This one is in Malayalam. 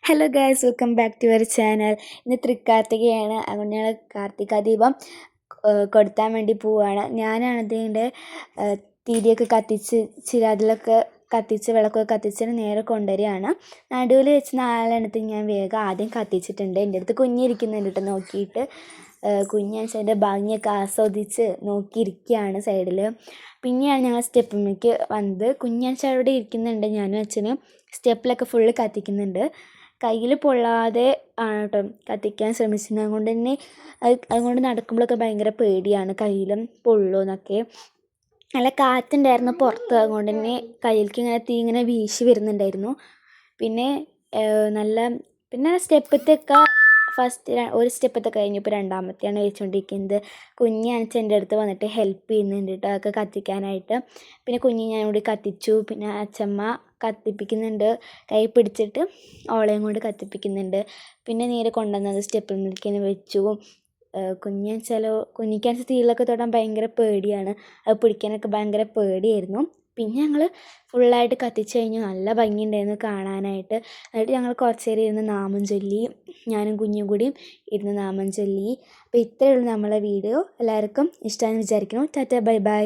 Hello guys, welcome back to our channel. ഇന്ന് തൃക്കാർത്തികയാണ്. അതുകൊണ്ട് ഞങ്ങൾ കാർത്തിക ദീപം കൊടുത്താൻ വേണ്ടി പോവുകയാണ്. ഞാനാണ് ഇതിൻ്റെ തിരിയൊക്കെ കത്തിച്ച് ചിരാതിലൊക്കെ കത്തിച്ച് വിളക്കൊക്കെ കത്തിച്ചിട്ട് നേരെ കൊണ്ടുവരികയാണ്. നടുവിൽ വെച്ച് 4 എണ്ണത്തിൽ ഞാൻ വേഗം ആദ്യം കത്തിച്ചിട്ടുണ്ട്. എൻ്റെ അടുത്ത് കുഞ്ഞിരിക്കുന്നുണ്ട് കേട്ടോ നോക്കിയിട്ട്. കുഞ്ഞാണെന്ന് അതിൻ്റെ ഭംഗിയൊക്കെ ആസ്വദിച്ച് നോക്കിയിരിക്കുകയാണ് സൈഡിൽ. പിന്നെയാണ് ഞങ്ങൾ സ്റ്റെപ്പിലേക്ക് വന്നത്. കുഞ്ഞാണെന്ന് അവിടെ ഇരിക്കുന്നുണ്ട്. ഞാനും അച്ഛനും സ്റ്റെപ്പിലൊക്കെ ഫുള്ള് കത്തിക്കുന്നുണ്ട്. കയ്യിൽ പൊള്ളാതെ ആണ് കേട്ടോ കത്തിക്കാൻ ശ്രമിച്ചത്. അതുകൊണ്ട് തന്നെ അതുകൊണ്ട് നടക്കുമ്പോഴൊക്കെ ഭയങ്കര പേടിയാണ്, കയ്യിലും പൊള്ളുമെന്നൊക്കെ. നല്ല കാറ്റുണ്ടായിരുന്നു പുറത്ത്, അതുകൊണ്ട് തന്നെ കയ്യിലേക്ക് ഇങ്ങനെ തീ ഇങ്ങനെ വീശി വരുന്നുണ്ടായിരുന്നു. പിന്നെ നല്ല പിന്നെ സ്റ്റെപ്പത്തൊക്കെ ഫസ്റ്റ് ഒരു സ്റ്റെപ്പത്തെ കഴിഞ്ഞു. ഇപ്പോൾ രണ്ടാമത്തെയാണ് വെച്ചുകൊണ്ടിരിക്കുന്നത്. കുഞ്ഞാണിച്ച് എൻ്റെ അടുത്ത് വന്നിട്ട് ഹെൽപ്പ് ചെയ്യുന്നുണ്ട് കേട്ടോ അതൊക്കെ കത്തിക്കാനായിട്ട്. പിന്നെ കുഞ്ഞ് ഞാൻ കൂടി കത്തിച്ചു. പിന്നെ അച്ഛമ്മ കത്തിപ്പിക്കുന്നുണ്ട്, കൈ പിടിച്ചിട്ട് ഓളയും കൊണ്ട് കത്തിപ്പിക്കുന്നുണ്ട്. പിന്നെ നേരെ കൊണ്ടുവന്നത് സ്റ്റെപ്പിലേക്ക് വെച്ചു. കുഞ്ഞിക്കാണെന്ന് തീയിലൊക്കെ തൊടാൻ ഭയങ്കര പേടിയാണ്. അത് പിടിക്കാനൊക്കെ ഭയങ്കര പേടിയായിരുന്നു. പിന്നെ ഞങ്ങൾ ഫുള്ളായിട്ട് കത്തിച്ച് കഴിഞ്ഞു. നല്ല ഭംഗിയുണ്ടായിരുന്നു കാണാനായിട്ട്. എന്നിട്ട് ഞങ്ങൾ കുറച്ച് നേരം ഇരുന്ന് നാമം ചൊല്ലി. ഞാനും കുഞ്ഞും കൂടിയും ഇരുന്ന് നാമം ചൊല്ലി. അപ്പോൾ ഇത്രയേ ഉള്ളൂ നമ്മളെ വീഡിയോ. എല്ലാവർക്കും ഇഷ്ടമാണെന്ന് വിചാരിക്കുന്നു. Tata, bye bye.